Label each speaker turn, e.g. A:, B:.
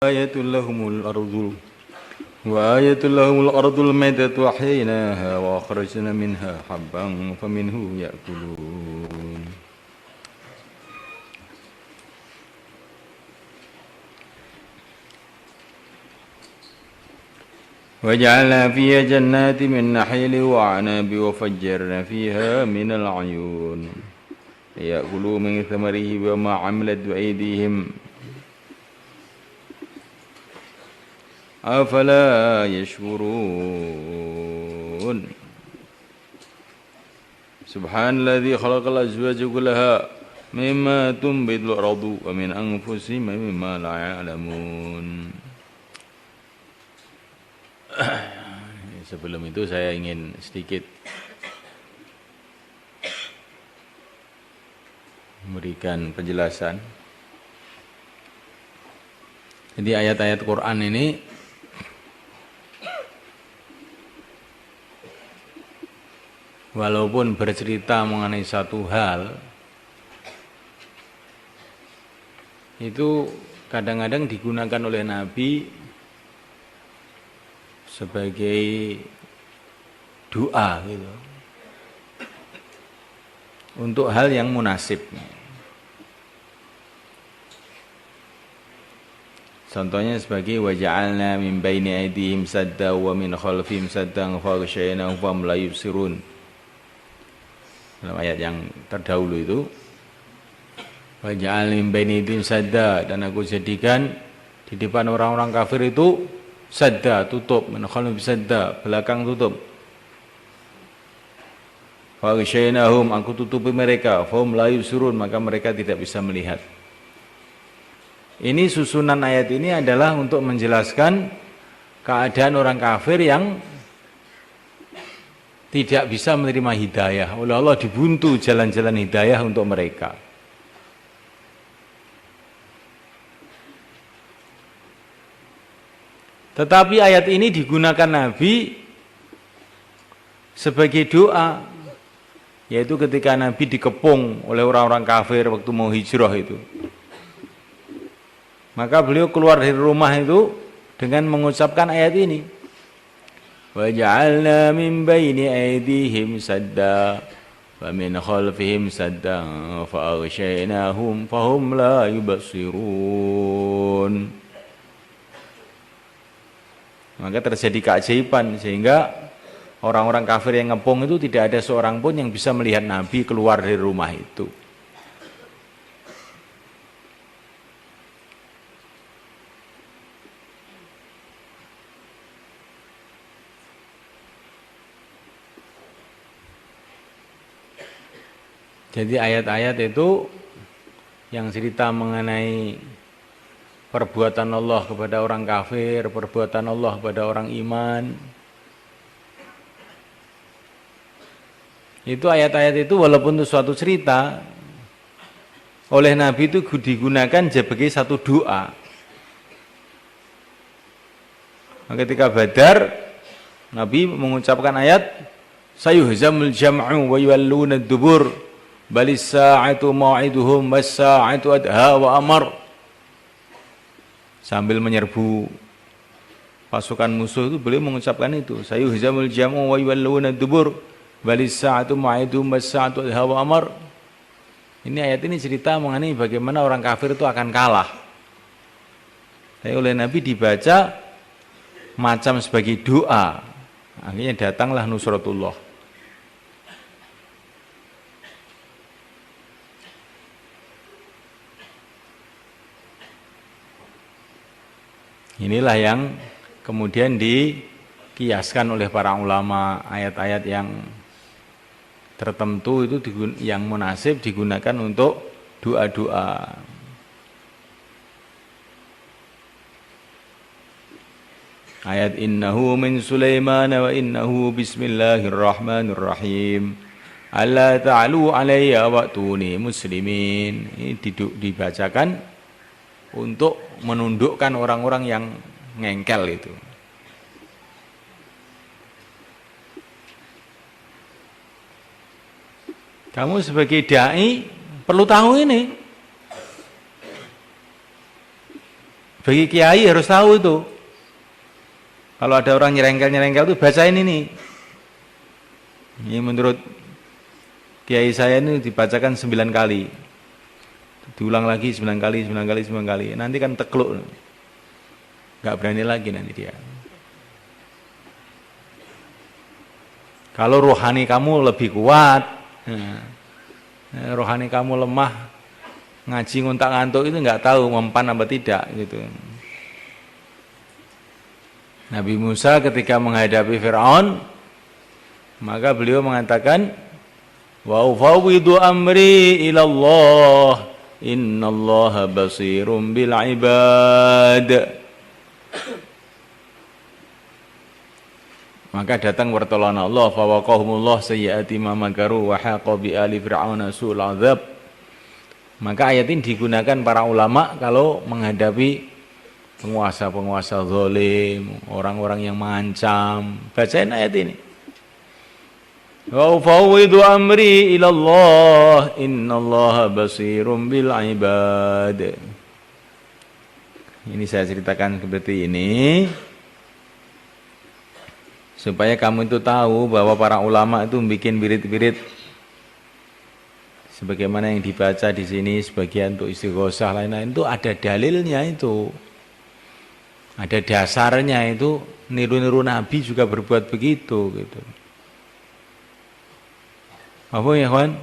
A: آية لهم الأرض وآية لهم الأرض الميتة أحييناها وأخرجنا منها حبا فمنه يأكلون وجعلنا فيها جنات من نخيل وأعناب وفجرنا فيها من العيون ليأكلوا من ثمره وما عملت أيديهم أفلا يشكرون سبحان الذي خلق الأزواج كلها مما تنبت الأرض ومن أنفسهم مما لا يعلمون. Sebelum itu saya ingin sedikit memberikan penjelasan. Jadi ayat-ayat Quran ini walaupun bercerita mengenai satu hal, itu kadang-kadang digunakan oleh Nabi sebagai doa gitu, untuk hal yang munasib. Contohnya sebagai waja'alna min baini aydihim sadda wa min khalfihim saddan faghshaynahum fahum la yubsirun. Dalam ayat yang terdahulu itu waja'alna min baini aydihim sadda, dan aku jadikan di depan orang-orang kafir itu sadda, tutup, min khalfihim sadda, belakang tutup. Faghshaynahum, aku tutupi mereka, fahum la yubsirun, maka mereka tidak bisa melihat. Ini susunan ayat ini adalah untuk menjelaskan keadaan orang kafir yang tidak bisa menerima hidayah. Oleh Allah dibuntu jalan-jalan hidayah untuk mereka. Tetapi ayat ini digunakan Nabi sebagai doa, yaitu ketika Nabi dikepung oleh orang-orang kafir waktu mau hijrah itu. Maka beliau keluar dari rumah itu dengan mengucapkan ayat ini. Waja'alna min baini aydihim sadda wa min khalfihim sadda fa'aghshaynahum fahum la yubsirun. Maka terjadi keajaiban sehingga orang-orang kafir yang ngepung itu tidak ada seorang pun yang bisa melihat Nabi keluar dari rumah itu. Jadi ayat-ayat itu yang cerita mengenai perbuatan Allah kepada orang kafir, perbuatan Allah kepada orang iman. Itu ayat-ayat itu walaupun itu suatu cerita, oleh Nabi itu digunakan sebagai satu doa. Ketika Badar, Nabi mengucapkan ayat sayuhzamul jam'u wa yuwalluna ad-dubur balis sa'atu mau'iduhum was sa'atu adha wa amar. Sambil menyerbu pasukan musuh itu beliau mengucapkan itu, sayuhzamul jam'u wa yuwalluna ad-dubur balis sa'atu mau'iduhum was sa'atu adha wa amar. Ini ayat ini cerita mengenai bagaimana orang kafir itu akan kalah. Tapi oleh Nabi dibaca macam sebagai doa. Akhirnya datanglah nusratullah. Inilah yang kemudian dikiaskan oleh para ulama, ayat-ayat yang tertentu itu yang munasib digunakan untuk doa-doa. Ayat innahu min Sulaiman wa innahu bismillahirrahmanirrahim. Alla ta'alu alayya wa'tuni muslimin. Ini dibacakan untuk menundukkan orang-orang yang ngengkel itu. Kamu sebagai dai perlu tahu ini. Bagi kiai harus tahu itu. Kalau ada orang nyerengkel-nyerengkel itu bacain ini. Ini menurut kiai saya ini dibacakan 9 kali. Diulang lagi 9 kali, 9 kali, 9 kali. Nanti kan tekluk. Enggak berani lagi nanti dia. Kalau rohani kamu lebih kuat, rohani kamu lemah, ngaji ngontak ngantuk itu enggak tahu mempan apa tidak gitu. Nabi Musa ketika menghadapi Fir'aun, maka beliau mengatakan, wa ufawwidu amri ilallah, innallaha basirum bil ibad. Maka datang pertolongan Allah, fa waqahumullah sayyiati ma makaru wa haqa bi ali fir'auna su'ul adzab. Maka ayat ini digunakan para ulama kalau menghadapi penguasa-penguasa zalim, orang-orang yang mengancam. Bacain ayat ini. Wa ufawwidu amri ilallah, innallaha basirum bil ibad. Ini saya ceritakan seperti ini supaya kamu itu tahu bahwa para ulama itu bikin wirid-wirid sebagaimana yang dibaca di sini, sebagian untuk istighosah, lain-lain itu ada dalilnya itu. Ada dasarnya itu, niru-niru Nabi juga berbuat begitu gitu. Apa ya kawan?